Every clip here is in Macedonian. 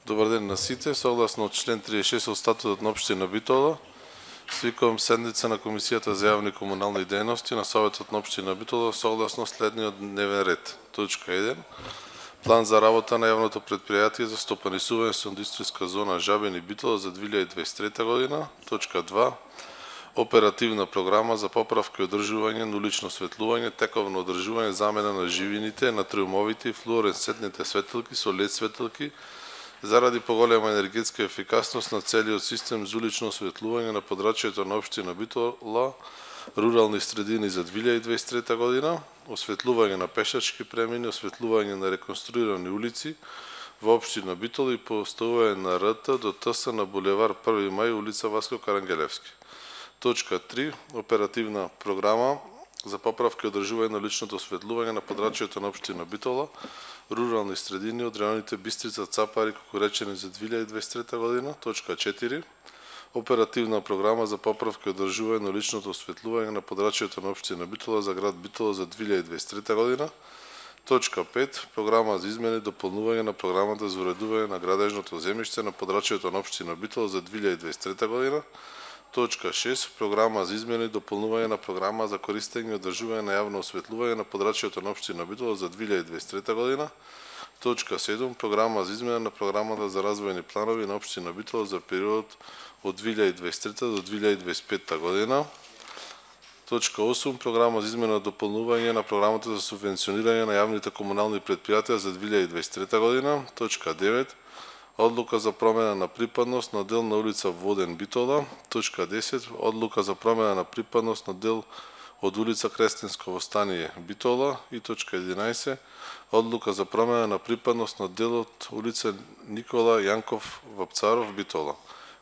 Добар ден на сите. Согласно член 36 од статутот на општина Битола, свикувам седница на Комисијата за јавни и комунални дејности на Советот на општина Битола согласно следниот дневен ред. Точка 1. План за работа на јавното предпријатие за стопанисување со индустријска зона Жабен и Битола за 2023 година. Точка 2. Оперативна програма за поправка и одржување на улично светлување, тековно одржување, замена на живините, на триумовите и флуоресцентните светилки со LED светилки заради поголема енергетска ефикасност на целиот систем за улично осветлување на подрачјето на општина Битола, рурални средини за 2023 година, осветлување на пешачки премини, осветлување на реконструирани улици во општина Битола и поставување на РТ до ТС на булевар 1 мај, улица Васко Карангелевски. Точка 3. Оперативна програма за поправка и одржување на личното осветлување на подрачјето на општина Битола, рурални средини од районите Бистрица, Цапари, Кукуречени за 2023 година. Точка 4. Оперативна програма за поправка и одржување на личното осветлување на подрачјето на општина Битола за град Битола за 2023 година. Точка 5. Програма за измени и дополнување на програмата за уредување на градежното земјиште на подрачјето на општина Битола за 2023 година. Точка 6. Програма за измени и дополнување на програма за користење и одржување на јавно осветлување на подрачјето на општина Битола за 2023 година. Точка 7. Програма за измена на програмата за развојни планови на општина Битола за период од 2023 до 2025 година. Точка 8. Програма за измена и дополнување на програмата за субвенционирање на јавните комунални предпријатија за 2023 година. Точка 9. Одлука за промена на припадност на дел на улица Воден Битола. Точка 10. Одлука за промена на припадност на дел од улица Крестинско Востание Битола. И точка 11. Одлука за промена на припадност на дел од улица Никола Јанков Вапцаров Битола.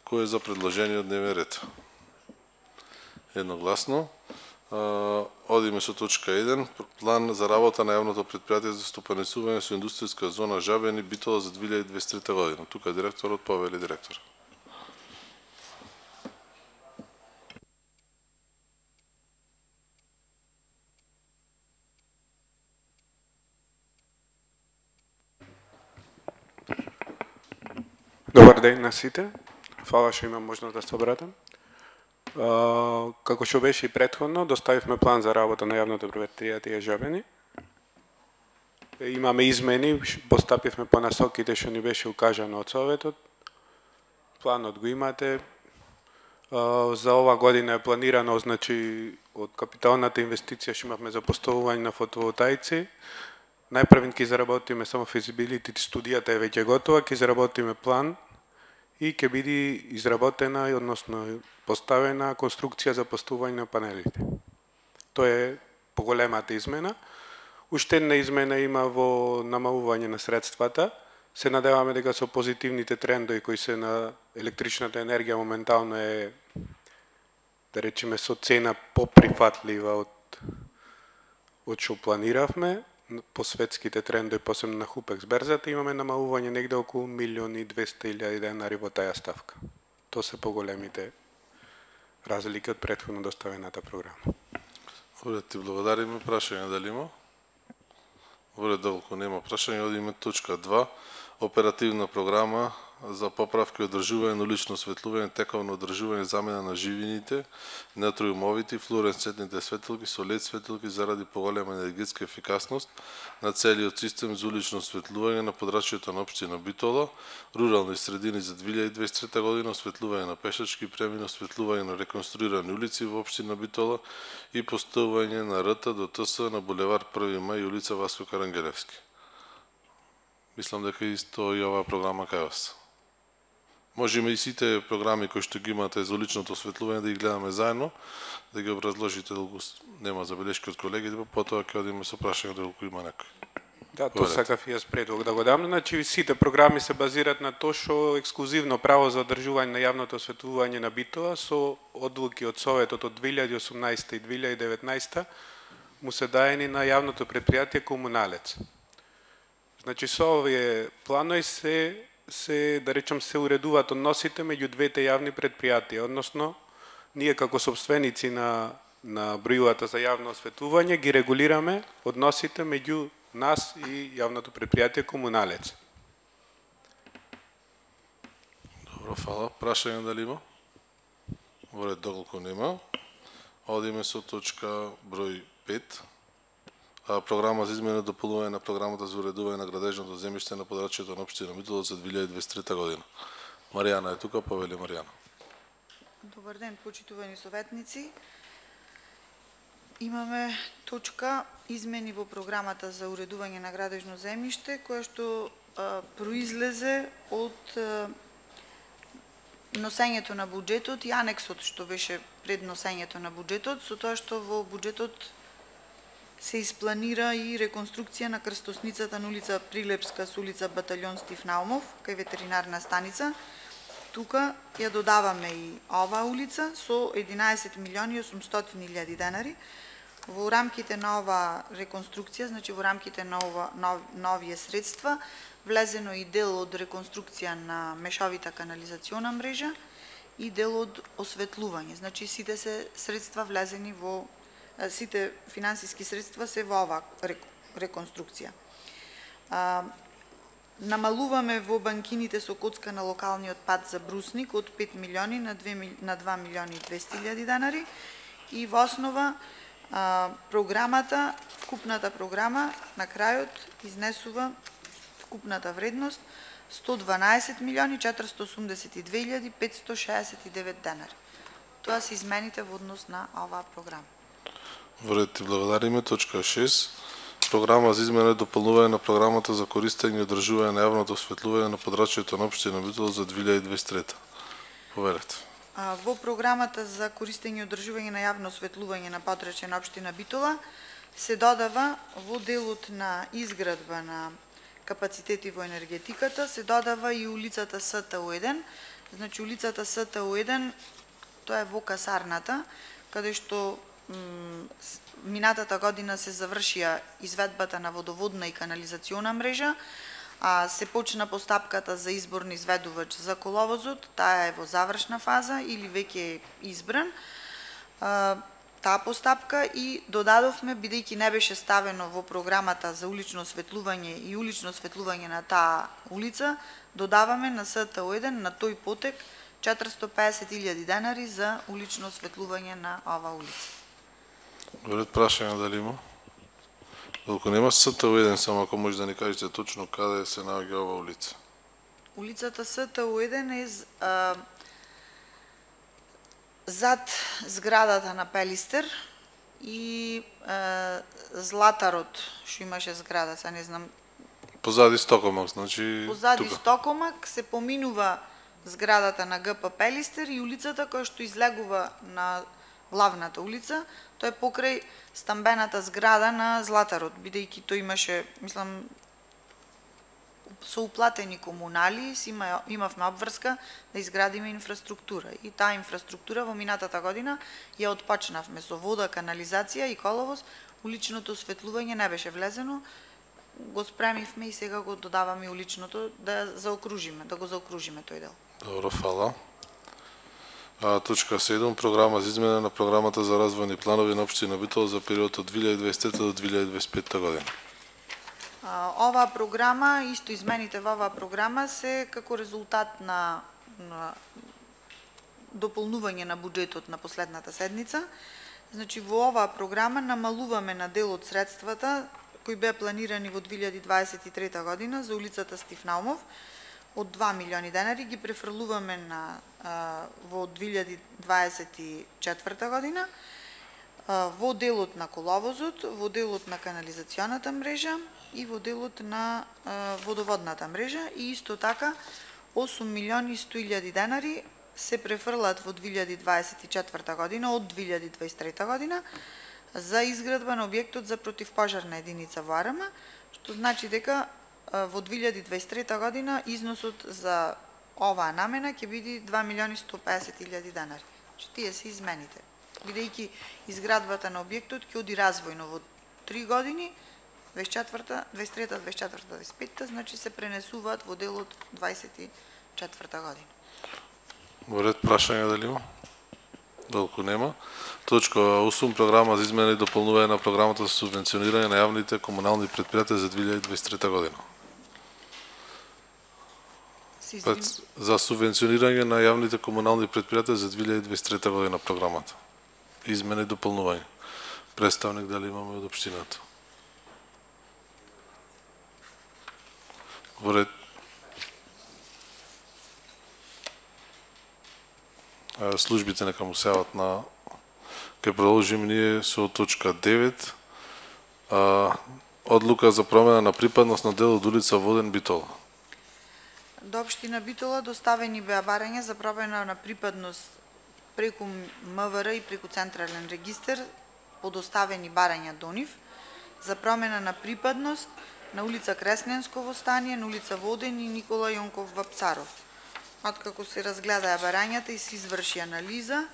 Кој е за предложениот дневен ред? Едногласно. Одиме со точка 1. План за работа на јавното предпријатие за стопанисување со индустријска зона Жабен и Битола за 2023 година. Тука директорот повели директор. Добар ден на сите. Фала што имам можност да се обратам. Како што беше и претходно, доставивме план за работа на јавното предпријатие Жабени. Имаме измени, постапивме по насоките што ни беше укажано од Советот. Планот го имате. За ова година е планирано, значи, од капиталната инвестиција што имавме за поставување на фотоволтаици. Најпрвен ќе заработиме само feasibility студијата е веќе готова, ќе заработиме план и ќе биде изработена, односно поставена конструкција за поставување на панелите. Тоа е поголемата измена. Уште една измена има во намалување на средствата. Се надеваме дека со позитивните трендови кои се на електричната енергија моментално е, да речеме, со цена поприфатлива од што планиравме. По светските трендови, посебно на Хупекс берзата, имаме намалување негде околу 1.200.000 денари во таа ставка. Тоа се поголемите разлики од претходно доставената програма. Уред, ти благодариме. Прашање дали има? Уред, доколку нема прашање, одиме точка 2. Оперативна програма за поправка и одржување на улично осветлување, тековно одржување, замена на живините, на триумовите и флуоресцентните светилки со LED светилки заради поголема енергетска ефикасност на целиот систем за улично осветлување на подрачјето на општина Битола, рурални средини за 2023 година, осветлување на пешачки премини, осветлување на реконструирани улици во општина Битола и поставување на РТ до ТС на булевар 1 мај и улица Васко Карангелевски. Мислам дека исто и оваа програма кај вас. Можеме и сите програми кои што ги имате за личното осветлување да ги гледаме заедно, да ги образложите доколку нема забелешки од колегите, потоа ќе одиме со прашање доколку има некој. Да, тоа сакав и јас предлог да го дам. Значи сите програми се базираат на тоа што ексклузивно право за одржување на јавното осветлување на Битола со одлуки од Советот од 2018 и 2019 му се даени на јавното предпријатие Комуналец. Значи со овие планови се да речам се уредуваат односите меѓу двете јавни предпријатија, односно ние како собственици на бројилата за јавно осветлување ги регулираме односите меѓу нас и јавното предпријатие Комуналец. Добро, фала. Прашање дали има? Во ред, доколку нема. Одиме со точка број 5. Програма за измена и дополнување на програмата за уредување на градежното земјиште на подрачјето на општина Митоловец за 2023 година. Маријана е тука, повели Маријана. Добар ден, почитувани советници. Имаме точка измени во програмата за уредување на градежно земјиште, која што произлезе од носењето на буџетот и анексот што беше пред носењето на буџетот, со тоа што во буџетот се испланира и реконструкција на крстосницата на улица Прилепска со улица Батальон Стив Наумов, кај ветеринарна станица. Тука ја додаваме и оваа улица со 11 милиони 800 илјади денари. Во рамките на оваа реконструкција, значи во рамките на новие средства, влезено и дел од реконструкција на мешовита канализациона мрежа и дел од осветлување. Значи сите се средства влезени во сите финансиски средства се во оваа реконструкција. Намалуваме во банкините со коцка на локалниот пат за Брусник од 5 милиони на 2 милиони 200 илјади денари и во основа програмата, вкупната програма на крајот изнесува вкупната вредност 112 милиони 482 илјади 569 денари. Тоа се измените во однос на оваа програма. Во ред, ти благодариме. Точка 6. Програма за измена и дополнување на програмата за користење и одржување на јавното осветлување на подрачјето на општина Митоловец за 2023. Поверете. Во програмата за користење и одржување на јавно осветлување на подрачје на општина Битола се додава во делот на изградба на капацитети во енергетиката, се додава и улицата СТУ1. Значи улицата СТУ1 тоа е во касарната, каде што минатата година се завршија изведбата на водоводна и канализациона мрежа, а се почна постапката за избор на изведувач за коловозот, таа е во завршна фаза или веќе е избран таа постапка и додадовме, бидејќи не беше ставено во програмата за улично осветлување и улично осветлување на таа улица, додаваме на СТУ1 на тој потек 450 илјади денари за улично осветлување на оваа улица. Веројатно прашање дали има. Доколку нема СТУ1, само ако може да ни кажете точно каде се наоѓа оваа улица. Улицата СТУ1 е зад зградата на Пелистер и Златарот, што имаше зграда, не знам. Позади Стокомак, значи позади тука. Стокомак се поминува зградата на ГП Пелистер и улицата која што излегува на главната улица, тоа е покрај стамбената зграда на Златарот, бидејќи тој имаше, мислам, со уплатени комунали, имавме обврска да изградиме инфраструктура. И таа инфраструктура во минатата година ја отпочнавме со вода, канализација и коловоз, уличното осветлување не беше влезено, го спремивме и сега го додаваме уличното да го заокружиме тој дел. Добро, фала. Точка 7. Програма за измена на програмата за развојни планови на општина Битола за период од 2023 до 2025 година. Оваа програма, исто измените во оваа програма се како резултат на дополнување на буџетот на последната седница. Значи во оваа програма намалуваме на дел од средствата кои беа планирани во 2023 година за улицата Стив Наумов од 2 милиони денари, ги префрлуваме во 2024 година во делот на коловозот, во делот на канализационата мрежа и во делот на водоводната мрежа и исто така 8 милиони 100 илјади денари се префрлат во 2024 година од 2023 година за изградба на објектот за противпожарна единица во Арама, што значи дека во 2023 година износот за оваа намена ќе биде 2 милиони 150 илјади денари. Значи тие се измените. Бидејќи изградбата на објектот ќе оди развојно во 3 години, 23-та, 24-та, 25-та, значи се пренесуваат во делот 24-та година. Во ред, прашање дали има? Доколку нема. Точка 8. Програма за измена и дополнување на програмата за субвенционирање на јавните комунални претпријатија за 2023 година. За субвенционирање на јавните комунални претпријатија за 2023 година програмата. Измена и дополнување. Представник дали имаме од општината? Во ред. Службите нека му сеават на... Ке продолжим ние со точка 9. Одлука за промена на припадност на дел од улица Воден Битола. До општина Битола доставени беа барања за промена на припадност преку МВР и преку Централен регистер, подоставени барања до нив за промена на припадност на улица Кресненсково стание, на улица Воден и Никола Јонков Вапцаров. Откако се разгледаа барањата и се изврши анализа,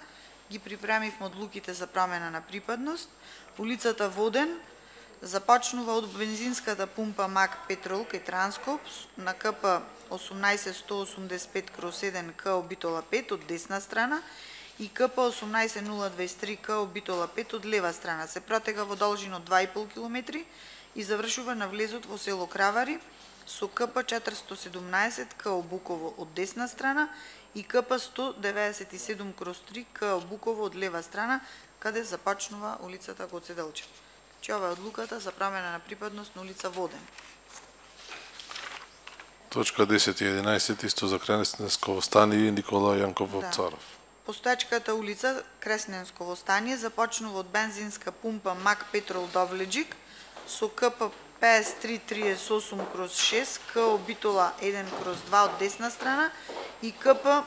ги припремивме одлуките за промена на припадност. Улицата Воден започнува од бензинската пумпа МАК Петрол кај Транскоп на КП 18185/1 КО Битола 5 од десна страна и КП 18023 КО Битола 5 од лева страна. Се протега во должина од 2,5 км и завршува на влезот во село Кравари со КП 417 КО Буково од десна страна и КП 197/3 КО Буково од лева страна, каде започнува улицата Гоце Делчев. Че ова е одлуката за промена на припадност на улица Воден. Точка 10 и 11 исто за Кресненсково стание и Никола Јанков Вапцаров. Постоечката улица Кресненсково стание започнува од бензинска пумпа МАК Петрол Довледжик со КП 5338/6 КО Битола 1/2 од десна страна и КП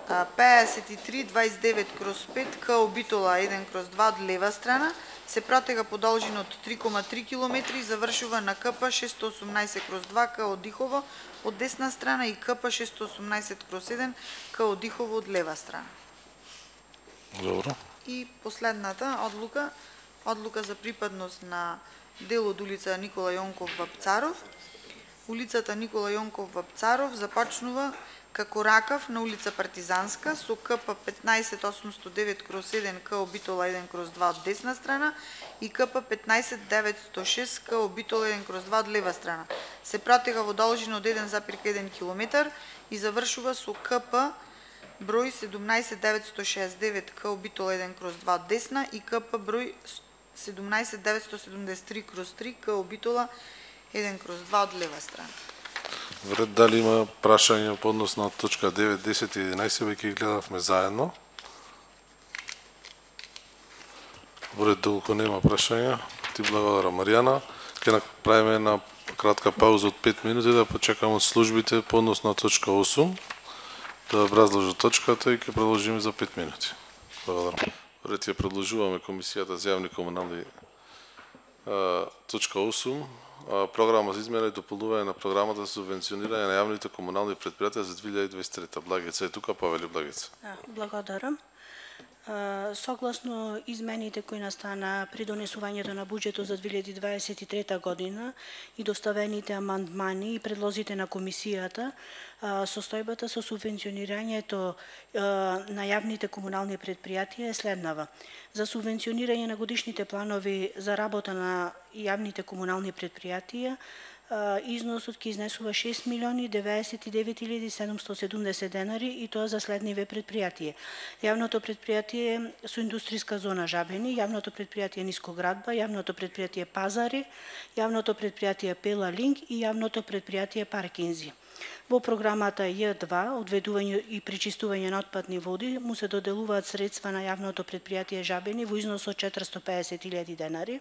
5329/5 КО Битола 1/2 од лева страна. Се протега по должина од 3,3 км и завршува на КП 618/2 КО Дихово од десна страна и КП 618/7 КО Дихово од лева страна. Добро. И последната одлука за припадност на дел од улица Никола Јонков Вапцаров. Улицата Никола Јонков Вапцаров започнува како ракав на улица Партизанска со КП 15809/7 КО Битола 1/2 од десна страна и КП 15906 КО Битола 1/2 од лева страна. Се протега во должина од 1,1 км и завршува со КП број 17969 КО Битола 1/2 од десна и КП број 17973/3 КО Битола 1/2 од лева страна. Вред, дали има прашања по однос на точка 9, 10 и 11, веќе ги гледавме заедно. Вред, доколку нема прашања, ти благодарам, Маријана. Ќе направиме една кратка пауза од 5 минути да почекаме од службите по однос на точка 8, да образложат точката и ќе продолжиме за 5 минути. Благодарам. Вред, ја продолжуваме Комисијата за јавни комунални точка 8. Програма за измена и дополнување на програмата за субвенционирање на јавните комунални претпријатија за 2023. Благица е тука, повели Благица. Благодарам. Согласно измените кои настана при донесувањето на буџетот за 2023 година и доставените амандмани и предлозите на комисијата, состојбата со субвенционирањето на јавните комунални претпријатија е следнава. За субвенционирање на годишните планови за работа на јавните комунални претпријатија, износот ќе изнесува 6.099.770 денари и тоа за следниве претпријатија. Јавното претпријатие со индустријска зона Жабени, јавното претпријатие Нискоградба, јавното претпријатие Пазари, јавното претпријатие Пела Линк и јавното претпријатие Паркинзи. Во програмата Ј2 одведување и пречистување на отпадни води му се доделуваат средства на јавното претпријатие Жабени во износ од 450.000 денари.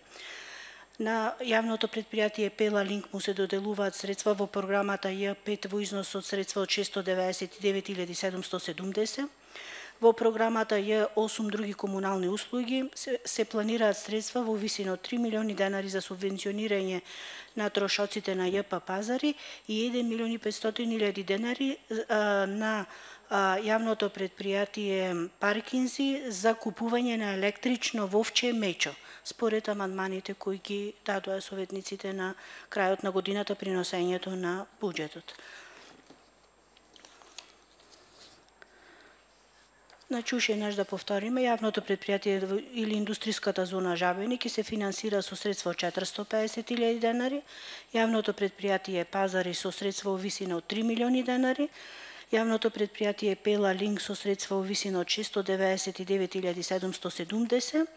На јавното претпријатие Пела Линк му се доделуваат средства во програмата Ј5 во износ од средства од 699.770. Во програмата Ј8 други комунални услуги се планираат средства во висина од 3 милиони денари за субвенционирање на трошоците на ЈП Пазари и 1.500.000 денари на јавното претпријатие Паркинзи за купување на електрично вовче мечо, според амандманите кои ги дадоа советниците на крајот на годината при носењето на буџетот. Значи уште еднаш да повториме, јавното претпријатие или индустријската зона Жабени ќе се финансира со средства од 450.000 денари, јавното претпријатие Пазари со средства во висина од 3 милиони денари, јавното претпријатие Пела Линк со средства во висина од 699.770,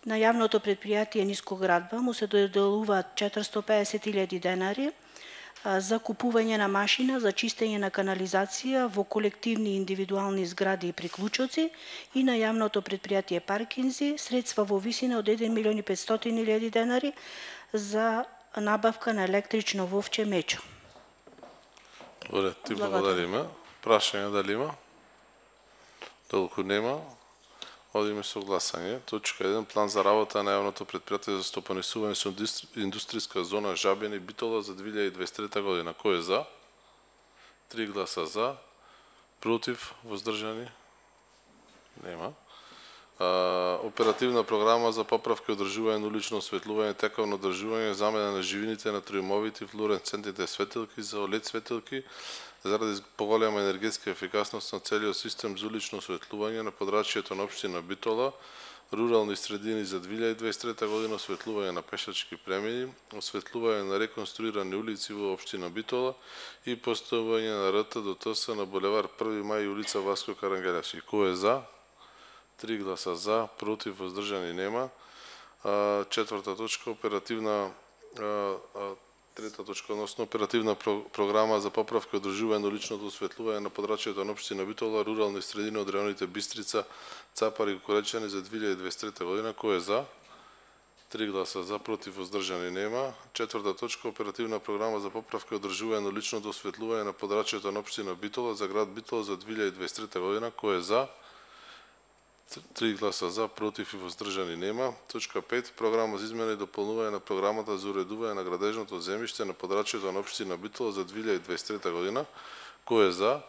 на јавното претпријатие Нискоградба му се доделуваат 450.000 денари за купување на машина за чистење на канализација во колективни и индивидуални згради и приклучоци, и на јавното претпријатие Паркинзи средства во висина од 1.500.000 денари за набавка на електрично вовче мечо. Добре, ти благодариме. Прашање дали има? Толку нема. Одиме со гласање. Точка 1. План за работа на јавното претпријатие за стопанисување со индустријска зона Жабени Битола за 2023 година. Кој е за? 3 гласа за. Против? Воздржани? Нема. Оперативна програма за поправка и одржување на улично осветлување, тековно одржување, замена на живините на троимовите флуоресцентните светилки за LED светилки заради поголема енергетска ефикасност на целиот систем за улично осветлување на подрачјето на општина Битола, рурални средини за 2023 година, осветлување на пешачки премини, осветлување на реконструирани улици во општина Битола и поставување на РТ до ТС на булевар 1 мај и улица Васко Карангелевски. Кој е за? 3 гласа за, против, воздржани нема. Четврта точка, трета точка, односно оперативна програма за поправка и одржување на личното осветлување на подрачјето на општина Битола, рурални средини од районите Бистрица, Цапар и Коречани за 2023 година. Кој е за? 3 гласа за, против, воздржани нема. Четврта точка, оперативна програма за поправка и одржување на личното осветлување на подрачјето на општина Битола за град Битола за 2023 година. Кој е за? 3 гласа за, против и воздржани нема. Точка 5. Програма за измена и дополнување на програмата за уредување на градежното земјиште на подрачјето на општина Битола за 2023 година. Кој е за?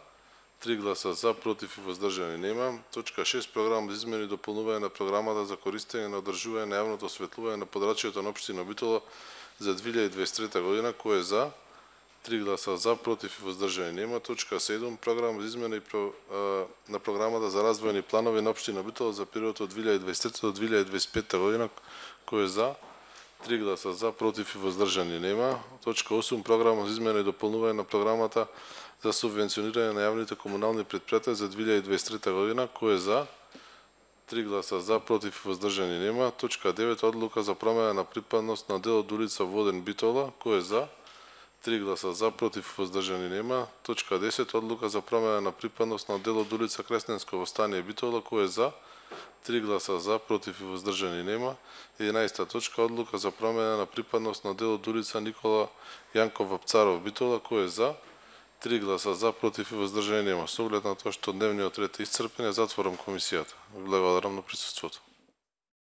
3 гласа за, против и воздржани нема. Точка 6. Програма за измена и дополнување на програмата за користење на одржување на јавното осветлување на подрачјето на општина Битола за 2023 година. Кој е за? 3 гласа за, против и воздржани нема. Точка 7. Програма за измена на програмата за развојни планови на општина Битола за периодот од 2023 до 2025 година. Кој е за? 3 гласа за, против и воздржани нема. Точка 8. Програма за измена и дополнување на програмата за субвенционирање на јавните комунални претпријатија за 2023 година. Кој е за? 3 гласа за, против и воздржани нема. Точка 9. Одлука за промена на припадност на дел од улица Воден Битола. Кој е за? 3 гласа за, против и воздржани нема. Точка 10. Одлука за промена на припадност на дел од улица Кресненско Востание Битола. Кој е за? 3 гласа за, против и воздржани нема. 11. Точка. Одлука за промена на припадност на дел од улица Никола Јанков Вапцаров Битола. Кој е за? 3 гласа за, против и воздржани нема. Со оглед на тоа што дневниот ред е исцрпен, затворам комисијата. Благодарам на присуството.